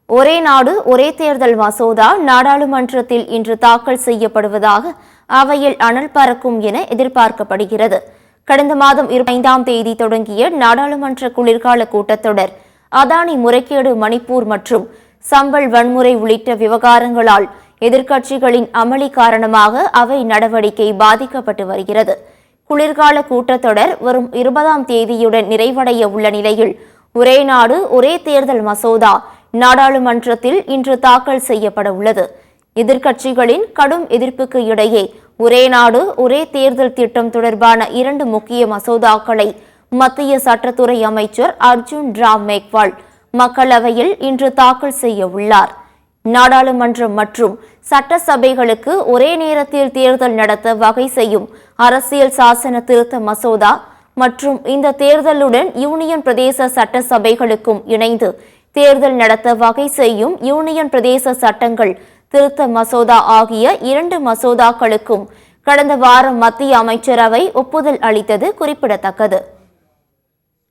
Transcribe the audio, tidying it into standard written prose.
ஒரே நாடு ஒரே தேர்தல் மசோதா நாடாளுமன்றத்தில் இன்று தாக்கல் செய்யப்படுவதாக அவையில் அனல் பறக்கும் என எதிர்பார்க்கப்படுகிறது. கடந்த மாதம் 25ஆம் தேதி தொடங்கிய நாடாளுமன்ற குளிர்கால கூட்டத்தொடர் அதானி முறைகேடு, மணிப்பூர் மற்றும் சம்பல் வன்முறை உள்ளிட்ட விவகாரங்களால் எதிர்க்கட்சிகளின் அமளி காரணமாக அவை நடவடிக்கை பாதிக்கப்பட்டு வருகிறது. குளிர்கால கூட்டத்தொடர் வரும் 20ஆம் தேதியுடன் நிறைவடைய உள்ள நிலையில் ஒரே நாடு ஒரே தேர்தல் மசோதா நாடாளுமன்றத்தில் இன்று தாக்கல் செய்யப்பட உள்ளது. எதிர்க்கட்சிகளின் கடும் எதிர்ப்புக்கு இடையே ஒரே நாடு ஒரே தேர்தல் திட்டம் தொடர்பான 2 முக்கிய மசோதாக்களை மத்திய சட்டத்துறை அமைச்சர் அர்ஜுன் ராம் மேக்வால் மக்களவையில் இன்று தாக்கல் செய்ய உள்ளார். நாடாளுமன்றம் மற்றும் சட்டசபைகளுக்கு ஒரே நேரத்தில் தேர்தல் நடத்த வகை செய்யும் அரசியல் சாசன திருத்த மசோதா மற்றும் இந்த தேர்தலுடன் யூனியன் பிரதேச சட்டசபைகளுக்கும் இணைந்து தேர்தல் நடத்த வகை செய்யும் யூனியன் பிரதேச சட்டங்கள் திருத்த மசோதா ஆகிய 2 மசோதாக்களுக்கும் கடந்த வாரம் மத்திய அமைச்சரவை ஒப்புதல் அளித்தது குறிப்பிடத்தக்கது.